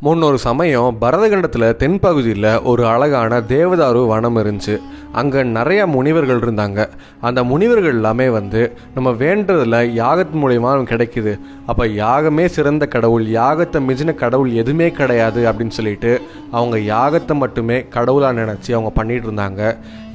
முன்னொரு சமயம் பரதகண்டத்தில் தென்பகுதியில் ஒரு அழகான தேவதாரு வனம் இருந்துச்சு. அங்கே நிறைய முனிவர்கள் இருந்தாங்க. அந்த முனிவர்கள் எல்லாமே நம்ம வேண்டதில் யாகத்து மூலயமா கிடைக்குது. அப்போ யாகமே சிறந்த கடவுள், யாகத்தை மிஞ்சின கடவுள் எதுவுமே கிடையாது அப்படின்னு சொல்லிட்டு அவங்க யாகத்தை மட்டுமே கடவுளாக நினச்சி அவங்க பண்ணிகிட்டு இருந்தாங்க.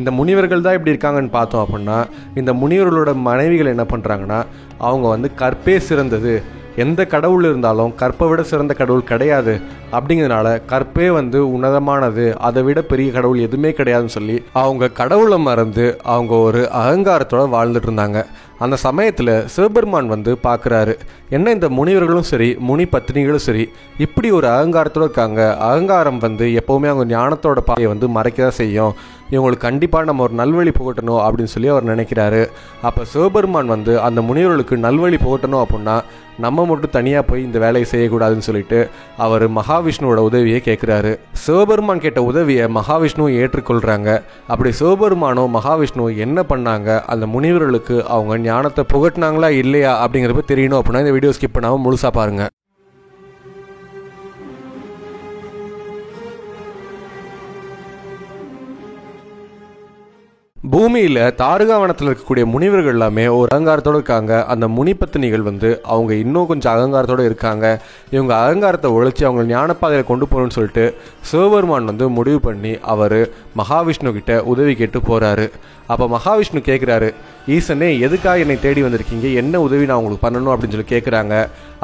இந்த முனிவர்கள் தான் இப்படி இருக்காங்கன்னு பார்த்தோம் அப்படின்னா, இந்த முனிவர்களோட மனைவிகள் என்ன பண்ணுறாங்கன்னா, அவங்க கற்பே சிறந்தது, எந்த கடவுள் இருந்தாலும் கற்பை விட சிறந்த கடவுள் கிடையாது அப்படிங்கிறதுனால கற்பே உன்னதமானது, அதை விட பெரிய கடவுள் எதுவுமே கிடையாதுன்னு சொல்லி அவங்க கடவுளை மறந்து அவங்க ஒரு அகங்காரத்தோட வாழ்ந்துட்டு இருந்தாங்க. அந்த சமயத்தில் சிவபெருமான் பார்க்குறாரு, என்ன இந்த முனிவர்களும் சரி முனி பத்னிகளும் சரி இப்படி ஒரு அகங்காரத்தோடு இருக்காங்க. அகங்காரம் எப்போவுமே அவங்க ஞானத்தோட பாதையை மறைக்க தான் செய்யும். இவங்களுக்கு கண்டிப்பாக நம்ம ஒரு நல்வழி புகட்டணும் அப்படின்னு சொல்லி அவர் நினைக்கிறாரு. அப்போ சிவபெருமான் அந்த முனிவர்களுக்கு நல்வழி புகட்டணும் அப்படின்னா நம்ம மட்டும் தனியாக போய் இந்த வேலையை செய்யக்கூடாதுன்னு சொல்லிட்டு அவர் மகாவிஷ்ணுவோட உதவியை கேட்குறாரு. சிவபெருமான் கேட்ட உதவியை மகாவிஷ்ணுவும் ஏற்றுக்கொள்கிறாங்க. அப்படி சிவபெருமானும் மகாவிஷ்ணுவும் என்ன பண்ணாங்க, அந்த முனிவர்களுக்கு அவங்க ஞானத்தை புகட்டினாங்களா இல்லையா அப்படிங்கிறப்ப தெரியணும் அப்படின்னா இந்த வீடியோ ஸ்கிப் பண்ணாமல் முழுசாக பாருங்கள். பூமியில் தாருகாவனத்தில் இருக்கக்கூடிய முனிவர்கள் எல்லாமே ஒரு அகங்காரத்தோடு இருக்காங்க. அந்த முனிபத்தினிகள் அவங்க இன்னும் கொஞ்சம் அகங்காரத்தோடு இருக்காங்க. இவங்க அகங்காரத்தை ஒழிச்சு அவங்க ஞானப்பாதையில் கொண்டு போகணும்னு சொல்லிட்டு சிவபெருமான் முடிவு பண்ணி அவர் மகாவிஷ்ணு கிட்ட உதவி கேட்டு போகிறாரு. அப்போ மகாவிஷ்ணு கேட்குறாரு, ஈசனே எதுக்காக என்னை தேடி வந்திருக்கீங்க, என்ன உதவி நான் உங்களுக்கு பண்ணணும் அப்படின்னு சொல்லி கேட்குறாங்க.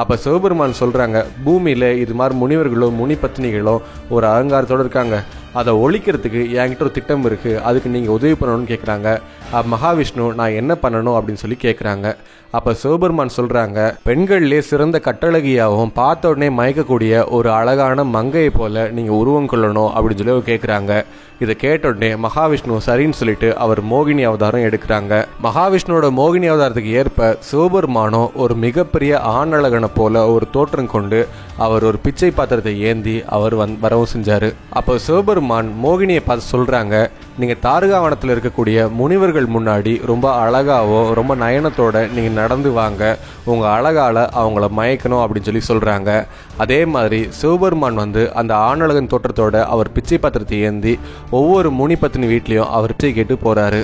அப்போ சிவபெருமான் சொல்கிறாங்க, பூமியில் இது மாதிரி முனிவர்களோ முனி பத்னிகளோ ஒரு அகங்காரத்தோடு இருக்காங்க, அதை ஒழிக்கிறதுக்கு என்கிட்ட ஒரு திட்டம் இருக்குது, அதுக்கு நீங்கள் உதவி பண்ணணும்னு கேட்குறாங்க. மகாவிஷ்ணு நான் என்ன பண்ணணும் அப்படின்னு சொல்லி கேட்குறாங்க. அப்போ சிவபெருமான் சொல்கிறாங்க, பெண்கள்லேயே சிறந்த கட்டழகியாகவும் பார்த்த உடனே மயக்கக்கூடிய ஒரு அழகான மங்கையை போல் நீங்கள் உருவம் கொள்ளணும் அப்படின்னு சொல்லி கேட்குறாங்க. இதை கேட்ட உடனே மகாவிஷ்ணு சரின்னு சொல்லிட்டு அவர் மோகினி அவதாரம் எடுக்கிறாங்க. மகாவிஷ்ணுவோட மோகினி அவதாரத்துக்கு ஏற்ப சிவபெருமானும் ஒரு மிகப்பெரிய ஆணழகனை போல ஒரு தோற்றம் கொண்டு அவர் ஒரு பிச்சை பாத்திரத்தை ஏந்தி அவர் வரவும் செஞ்சார். அப்போ சிவபெருமான் மோகினியை பார்த்து சொல்கிறாங்க, நீங்கள் தாருகாவனத்தில் இருக்கக்கூடிய முனிவர்கள் முன்னாடி ரொம்ப அழகாகவும் ரொம்ப நயனத்தோட நீங்கள் நடந்து வாங்க, உங்கள் அழகால் அவங்கள மயக்கணும் அப்படின்னு சொல்லி சொல்கிறாங்க. அதே மாதிரி சிவபெருமான் அந்த ஆணழகன் தோற்றத்தோட அவர் பிச்சை பாத்திரத்தை ஏந்தி ஒவ்வொரு முனி பத்தினி வீட்லேயும் அவர் பிச்சை கேட்டு போகிறாரு.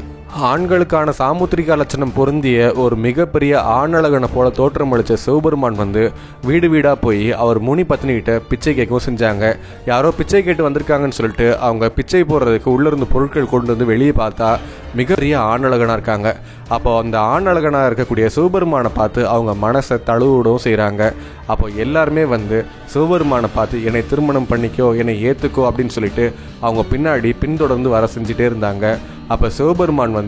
ஆண்களுக்கான சாமுத்திரிகா லட்சணம் பொருந்திய ஒரு மிகப்பெரிய ஆணழகனை போல தோற்றம் அளித்த சிவபெருமான் வீடு வீடாக போய் அவர் முனி பத்னிகிட்ட பிச்சை கேட்கவும் செஞ்சாங்க. யாரோ பிச்சை கேட்டு வந்திருக்காங்கன்னு சொல்லிட்டு அவங்க பிச்சை போடுறதுக்கு உள்ளிருந்து பொருட்கள் கொண்டு வெளியே பார்த்தா மிகப்பெரிய ஆணழகனாக இருக்காங்க. அப்போ அந்த ஆணழகனாக இருக்கக்கூடிய சிவபெருமானை பார்த்து அவங்க மனசை தழுவிடவும் செய்கிறாங்க. அப்போ எல்லாருமே சிவபெருமானை பார்த்து என்னை திருமணம் பண்ணிக்கோ, என்னை ஏற்றுக்கோ அப்படின்னு சொல்லிட்டு அவங்க பின்னாடி பின்தொடர்ந்து வர செஞ்சுட்டே இருந்தாங்க. அப்போ சிவபெருமான்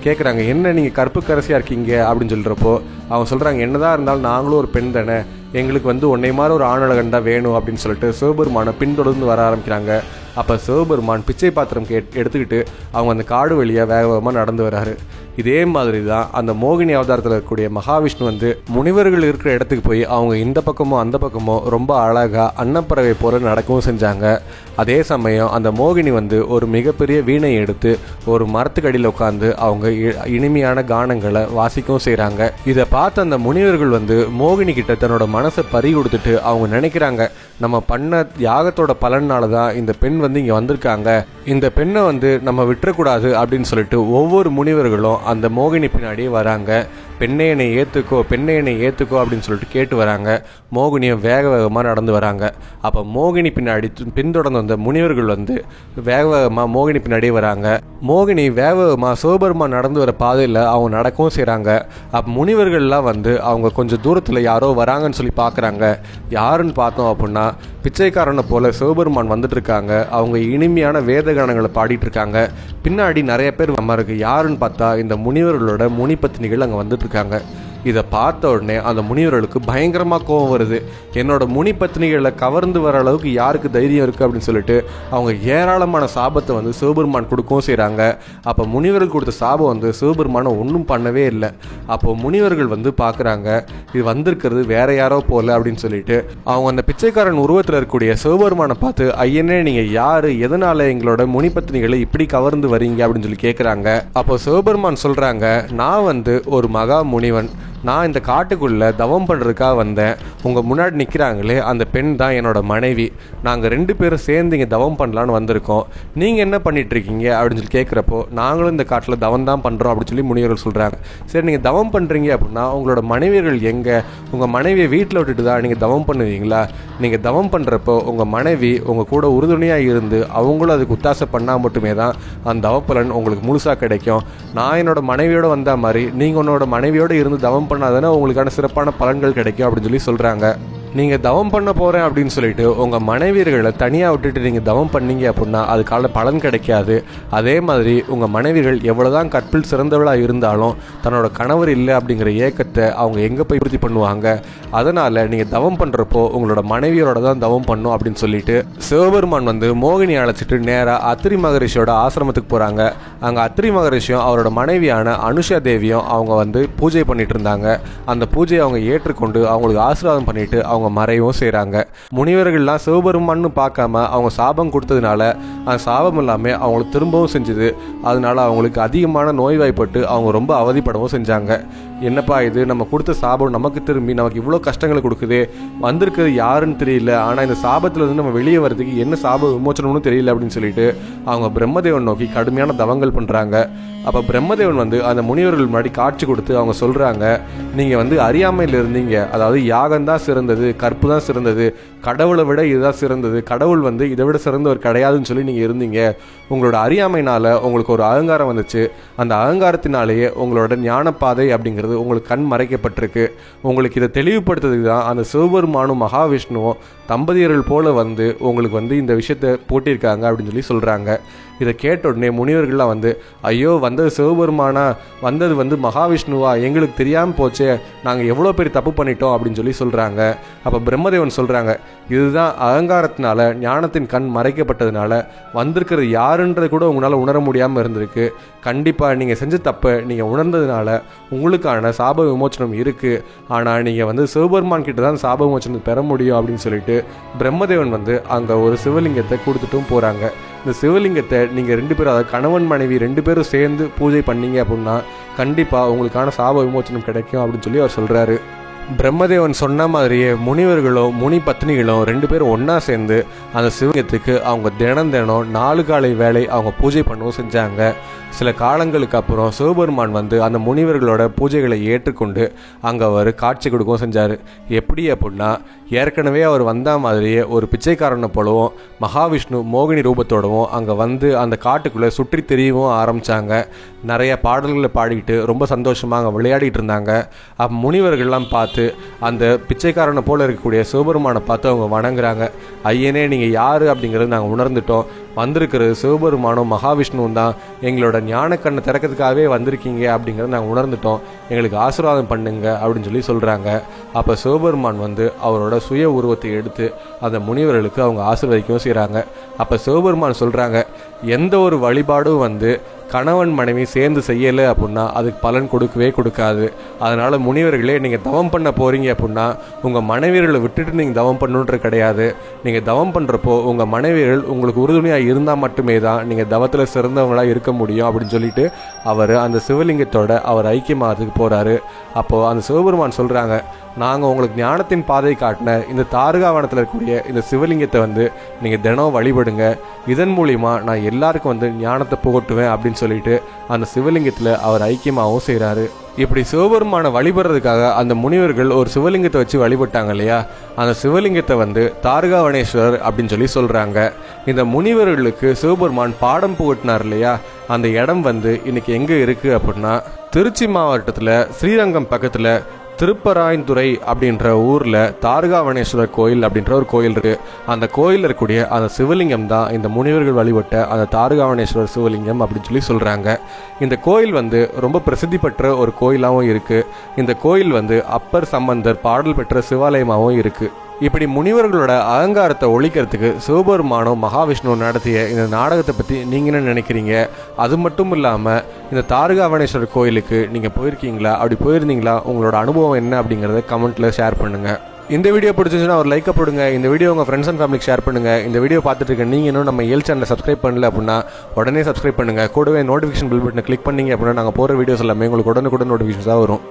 கேட்குறாங்க, என்ன நீங்கள் கற்பு கரசியாக இருக்கீங்க அப்படின்னு சொல்கிறப்போ அவங்க சொல்கிறாங்க, என்னதான் இருந்தாலும் நாங்களும் ஒரு பெண் தானே, எங்களுக்கு உன்னை மாதிரி ஒரு ஆணழகன் தான் வேணும் அப்படின்னு சொல்லிட்டு சிவபெருமானை பின்தொடர்ந்து வர ஆரம்பிக்கிறாங்க. அப்போ சிவபெருமான் பிச்சை பாத்திரம் எடுத்துக்கிட்டு அவங்க அந்த காடு வழியாக வேகமாக நடந்து வராரு. இதே மாதிரி தான் அந்த மோகினி அவதாரத்தில் இருக்கக்கூடிய மகாவிஷ்ணு முனிவர்கள் இருக்கிற இடத்துக்கு போய் அவங்க இந்த பக்கமோ அந்த பக்கமோ ரொம்ப அழகாக அன்னப்பறவை போல நடக்கவும் செஞ்சாங்க. அதே சமயம் அந்த மோகினி ஒரு மிகப்பெரிய வீணை எடுத்து ஒரு மரத்துக்கடியில் உட்காந்து அவங்க இனிமையான கானங்களை வாசிக்கவும் செய்கிறாங்க. இதை பார்த்து அந்த முனிவர்கள் மோகினி கிட்ட தன்னோட மனசை பறி கொடுத்துட்டு அவங்க நினைக்கிறாங்க, நம்ம பண்ண யாகத்தோட பலனால தான் இந்த பெண் இங்கே வந்திருக்காங்க, இந்த பெண்ணை நம்ம விட்டுறக்கூடாது அப்படின்னு சொல்லிட்டு ஒவ்வொரு முனிவர்களும் அந்த மோகினி பின்னாடியே வராங்க. பெண்ணை என்னை ஏற்றுக்கோ, பெண்ணை என்னை ஏற்றுக்கோ அப்படின்னு சொல்லிட்டு கேட்டு வராங்க. மோகினியை வேக வேகமாக நடந்து வராங்க. அப்போ மோகினி பின்னாடி பின்தொடர்ந்து வந்த முனிவர்கள் வேக வேகமாக மோகினி பின்னாடியே வராங்க. மோகினி வேக வேகமாக சிவபெருமான் நடந்து வர பாதையில் அவங்க நடக்கவும் செய்கிறாங்க. அப்போ முனிவர்கள்லாம் அவங்க கொஞ்சம் தூரத்தில் யாரோ வராங்கன்னு சொல்லி பார்க்குறாங்க. யாருன்னு பார்த்தோம் அப்படின்னா பிச்சைக்காரனை போல சிவபெருமான் வந்துட்டு இருக்காங்க. அவங்க இனிமையான வேத கானங்களை பாடிட்டு இருக்காங்க. பின்னாடி நிறைய பேர் இருக்கு. யாருன்னு பார்த்தா இந்த முனிவர்களோட முனி பத்னிகள் அங்கே வந்துட்டு இருக்காங்க. இதை பார்த்த உடனே அந்த முனிவர்களுக்கு பயங்கரமாக கோபம் வருது. என்னோட முனி பத்னிகளை கவர்ந்து வர அளவுக்கு யாருக்கு தைரியம் இருக்குது அப்படின்னு சொல்லிட்டு அவங்க ஏராளமான சாபத்தை சிவபெருமான் கொடுக்கவும் செய்கிறாங்க. அப்போ முனிவர்கள் கொடுத்த சாபம் சிவபெருமானை ஒன்றும் பண்ணவே இல்லை. அப்போ முனிவர்கள் பார்க்குறாங்க, இது வந்திருக்கிறது வேற யாரோ போல அப்படின்னு சொல்லிட்டு அவங்க அந்த பிச்சைக்காரன் உருவத்தில் இருக்கக்கூடிய சிவபெருமானை பார்த்து, ஐயனே நீங்கள் யாரு, எதனால எங்களோட முனி பத்னிகளை இப்படி கவர்ந்து வரீங்க அப்படின்னு சொல்லி கேட்குறாங்க. அப்போ சிவபெருமான் சொல்கிறாங்க, நான் ஒரு மகா முனிவன், நான் இந்த காட்டுக்குள்ளே தவம் பண்ணுறதுக்காக வந்தேன். உங்கள் முன்னாடி நிற்கிறாங்களே அந்த பெண் தான் என்னோட மனைவி. நாங்கள் 2 பேரும் சேர்ந்து இங்கே தவம் பண்ணலான்னு வந்திருக்கோம். நீங்கள் என்ன பண்ணிகிட்ருக்கீங்க அப்படின்னு சொல்லி கேட்குறப்போ, நாங்களும் இந்த காட்டில் தவம் தான் பண்ணுறோம் அப்படின்னு சொல்லி முனிவர்கள் சொல்கிறாங்க. சரி, நீங்கள் தவம் பண்ணுறீங்க அப்படின்னா உங்களோட மனைவியர்கள் எங்கே? உங்கள் மனைவியை வீட்டில் விட்டுட்டு தான் நீங்கள் தவம் பண்ணுவீங்களா? நீங்கள் தவம் பண்ணுறப்போ உங்கள் மனைவி உங்கள் கூட உறுதுணையாக இருந்து அவங்களும் அதுக்கு ஒத்தாசை பண்ணால் மட்டுமே தான் அந்த தவப்பலன் உங்களுக்கு முழுசாக கிடைக்கும். நான் என்னோட மனைவியோடு வந்த மாதிரி நீங்கள் உன்னோட மனைவியோடு இருந்து தவம் பண்ணாதானே உங்களுக்கான சிறப்பான பலன்கள் கிடைக்கும் அப்படின்னு சொல்லி சொல்கிறாங்க. நீங்கள் தவம் பண்ண போகிறேன் அப்படின்னு சொல்லிட்டு உங்கள் மனைவியர்களை தனியாக விட்டுட்டு நீங்கள் தவம் பண்ணீங்க அப்படின்னா அதுக்கான பலன் கிடைக்காது. அதே மாதிரி உங்கள் மனைவிகள் எவ்வளோதான் கற்பில் சிறந்தவளாக இருந்தாலும் தன்னோட கணவர் இல்லை அப்படிங்கிற ஏக்கத்தை அவங்க எங்கே போய் பூர்த்தி பண்ணுவாங்க? அதனால் நீங்கள் தவம் பண்ணுறப்போ உங்களோட மனைவியரோட தான் தவம் பண்ணும் அப்படின்னு சொல்லிட்டு சிவபெருமான் மோகினி அழைச்சிட்டு நேராக அத்திரி மகரிஷியோட ஆசிரமத்துக்கு போகிறாங்க. அங்கே அத்திரி மகரிஷியும் அவரோட மனைவியான அனுஷா தேவியும் அவங்க பூஜை பண்ணிட்டு இருந்தாங்க. அந்த பூஜையை அவங்க ஏற்றுக்கொண்டு அவங்களுக்கு ஆசீர்வாதம் பண்ணிட்டு அவங்க மறைவும் செய்கிறாங்க. முனிவர்கள்லாம் சிவபெருமான்னு பார்க்காம அவங்க சாபம் கொடுத்ததுனால அந்த சாபம் எல்லாமே அவங்களுக்கு திரும்பவும் செஞ்சுது. அதனால அவங்களுக்கு அதிகமான நோய்வாய்ப்பட்டு அவங்க ரொம்ப அவதிப்படவும் செஞ்சாங்க. என்னப்பா இது, நம்ம கொடுத்த சாபம் நமக்கு திரும்பி நமக்கு இவ்வளோ கஷ்டங்களை கொடுக்குது, வந்திருக்கிறது யாருன்னு தெரியல, ஆனால் இந்த சாபத்தில் நம்ம வெளியே வர்றதுக்கு என்ன சாப விமோச்சனம்னு தெரியல அப்படின்னு சொல்லிட்டு அவங்க பிரம்மதேவன் நோக்கி கடுமையான தவங்கள் பண்ணுறாங்க. அப்போ பிரம்மதேவன் அந்த முனிவர்கள் முன்னாடி காட்சி கொடுத்து அவங்க சொல்கிறாங்க, நீங்கள் அறியாமையில் இருந்தீங்க, அதாவது யாகம் தான் சிறந்தது, கற்பு தான் சிறந்தது, கடவுளை விட இதுதான் சிறந்தது, கடவுள் இதை விட சிறந்தவர் கிடையாதுன்னு சொல்லி நீங்கள் இருந்தீங்க. உங்களோட அறியாமையினால் உங்களுக்கு ஒரு அகங்காரம் வந்துச்சு. அந்த அகங்காரத்தினாலேயே உங்களோட ஞானப்பாதை அப்படிங்கிறது உங்களுக்கு கண் மறைக்கப்பட்டிருக்கு. உங்களுக்கு இதை தெளிவுபடுத்துறதுக்கு தான் அந்த சிவபெருமானும் மகாவிஷ்ணுவும் தம்பதியர்கள் போல உங்களுக்கு இந்த விஷயத்தை போட்டியிருக்காங்க அப்படின்னு சொல்லி சொல்கிறாங்க. இதை கேட்ட உடனே முனிவர்கள்லாம் ஐயோ, வந்தது சிவபெருமானா, வந்தது மகாவிஷ்ணுவா, எங்களுக்கு தெரியாமல் போச்சே, நாங்கள் எவ்வளோ பெரிய தப்பு பண்ணிட்டோம் அப்படின்னு சொல்லி சொல்கிறாங்க. அப்போ பிரம்மதேவன் சொல்கிறாங்க, இதுதான் அகங்காரத்தினால ஞானத்தின் கண் மறைக்கப்பட்டதுனால வந்திருக்கிறது யாருன்றது கூட உங்களால் உணர முடியாமல் இருந்திருக்கு. கண்டிப்பாக நீங்கள் செஞ்ச தப்பை நீங்கள் உணர்ந்ததுனால உங்களுக்கான சாப விமோச்சனம் இருக்குது. ஆனால் நீங்கள் சிவபெருமான் கிட்ட தான் சாப விமோச்சனம் பெற முடியும் அப்படின்னு சொல்லிட்டு பிரம்மதேவன் அங்கே ஒரு சிவலிங்கத்தை கொடுத்துட்டும் போகிறாங்க. இந்த சிவலிங்கத்தை நீங்கள் 2 பேரும், அதாவது கணவன் மனைவி 2 பேரும் சேர்ந்து பூஜை பண்ணீங்க அப்படின்னா கண்டிப்பாக உங்களுக்கான சாப விமோச்சனம் கிடைக்கும் அப்படின்னு சொல்லி அவர் சொல்கிறாரு. பிரம்மதேவன் சொன்ன மாதிரியே முனிவர்களும் முனி பத்னிகளும் 2 பேரும் ஒன்றா சேர்ந்து அந்த சிவலிங்கத்துக்கு அவங்க தினம் 4 காலை வேலை அவங்க பூஜை பண்ணவும் செஞ்சாங்க. சில காலங்களுக்கு அப்புறம் சிவபெருமான் அந்த முனிவர்களோட பூஜைகளை ஏற்றுக்கொண்டு அங்கே அவர் காட்சி கொடுக்கவும் செஞ்சார். எப்படி அப்படின்னா, ஏற்கனவே அவர் வந்த மாதிரியே ஒரு பிச்சைக்காரனை போலவும் மகாவிஷ்ணு மோகினி ரூபத்தோடவும் அங்கே அந்த காட்டுக்குள்ளே சுற்றி தெரியவும் ஆரம்பித்தாங்க. நிறைய பாடல்களை பாடிக்கிட்டு ரொம்ப சந்தோஷமாக அங்கே விளையாடிட்டு இருந்தாங்க. முனிவர்கள்லாம் பார்த்து அந்த பிச்சைக்காரனை போல இருக்கக்கூடிய சிவபெருமானை பார்த்து அவங்க வணங்குறாங்க. ஐயனே, நீங்கள் யார் அப்படிங்கிறது நாங்கள் உணர்ந்துட்டோம். வந்திருக்கிறது சிவபெருமானும் மகாவிஷ்ணுவும் தான், எங்களோட ஞான கண்ணை திறக்கிறதுக்காகவே வந்திருக்கீங்க அப்படிங்கிறத நாங்கள் உணர்ந்துட்டோம், எங்களுக்கு ஆசீர்வாதம் பண்ணுங்க அப்படின்னு சொல்லி சொல்கிறாங்க. அப்போ சிவபெருமான் அவரோட சுய உருவத்தை எடுத்து அந்த முனிவர்களுக்கு அவங்க ஆசீர்வதிக்கவும் செய்கிறாங்க. அப்போ சிவபெருமான் சொல்கிறாங்க, எந்த ஒரு வழிபாடும் கணவன் மனைவி சேர்ந்து செய்யலை அப்படின்னா அதுக்கு பலன் கொடுக்காது. அதனால் முனிவர்களே, நீங்கள் தவம் பண்ண போகிறீங்க அப்படின்னா உங்கள் மனைவியர்களை விட்டுட்டு நீங்கள் தவம் பண்ணணுன்றது கிடையாது. நீங்கள் தவம் பண்ணுறப்போ உங்கள் மனைவியர்கள் உங்களுக்கு உறுதுணையாக இருந்தால் மட்டுமே தான் நீங்கள் தவத்தில் சிறந்தவங்களாக இருக்க முடியும் அப்படின்னு சொல்லிட்டு அவர் அந்த சிவலிங்கத்தோட அவர் ஐக்கியமாகறதுக்கு போகிறாரு. அப்போது அந்த சிவபெருமான் சொல்கிறாங்க, நாங்கள் உங்களுக்கு ஞானத்தின் பாதை காட்டின இந்த தாரகாவனத்தில் இருக்கக்கூடிய இந்த சிவலிங்கத்தை நீங்கள் தினம் வழிபடுங்க. இதன் மூலிமா நான் எல்லாருக்கும் ஞானத்தை புகட்டுவேன் அப்படின்னு சொல்லிட்டு அந்த சிவலிங்கத்தில் அவர் ஐக்கியமாகவும் செய்கிறாரு. இப்படி சிவபெருமானை வழிபடுறதுக்காக அந்த முனிவர்கள் ஒரு சிவலிங்கத்தை வச்சு வழிபட்டாங்க இல்லையா, அந்த சிவலிங்கத்தை தாரகாவனேஸ்வரர் அப்படின்னு சொல்லி சொல்கிறாங்க. இந்த முனிவர்களுக்கு சிவபெருமான் பாடம் புகட்டினார் இல்லையா, அந்த இடம் இன்னைக்கு எங்கே இருக்குது அப்படின்னா, திருச்சி மாவட்டத்தில் ஸ்ரீரங்கம் பக்கத்தில் திருப்பராயந்துறை அப்படின்ற ஊரில் தாரகாவனேஸ்வரர் கோயில் அப்படின்ற ஒரு கோயில் இருக்குது. அந்த கோயிலில் இருக்கக்கூடிய அந்த சிவலிங்கம் தான் இந்த முனிவர்கள் வழிபட்ட அந்த தாரகாவனேஸ்வரர் சிவலிங்கம் அப்படின்னு சொல்லி சொல்கிறாங்க. இந்த கோயில் ரொம்ப பிரசித்தி பெற்ற ஒரு கோயிலாகவும் இருக்குது. இந்த கோயில் அப்பர் சம்பந்தர் பாடல் பெற்ற சிவாலயமாகவும் இருக்குது. இப்படி முனிவர்களோட அகங்காரத்தை ஒழிக்கிறதுக்கு சிவபெருமானும் மகாவிஷ்ணு நடத்திய இந்த நாடகத்தை பற்றி நீங்கள் என்ன நினைக்கிறீங்க? அது மட்டும் இல்லாமல் இந்த தாரகாவனேஸ்வரர் கோயிலுக்கு நீங்கள் போயிருக்கீங்களா? அப்படி போயிருந்தீங்களா? உங்களோட அனுபவம் என்ன அப்படிங்கிறத கமெண்ட்டில் ஷேர் பண்ணுங்கள். இந்த வீடியோ பிடிச்சிச்சுன்னா ஒரு லைக்கை போடுங்க. இந்த வீடியோ உங்கள் ஃப்ரெண்ட்ஸ் அண்ட் ஃபேமிலிக்கு ஷேர் பண்ணுங்கள். இந்த வீடியோ பார்த்துட்டு இருக்க நீங்கள் இன்னும் நம்ம ஏல் சேனலை சப்ஸ்கிரைப் பண்ணல அப்படின்னா உடனே சப்ஸ்கிரைப் பண்ணுங்கள். கூடவே நோட்டிஃபிகேஷன் பில் பட்டனை கிளிக் பண்ணிங்க அப்படின்னா நாங்கள் போகிற வீடியோஸ் எல்லாமே உங்களுக்கு உடனுக்குடன் நோட்டிஃபிகேஷன்ஸாக வரும்.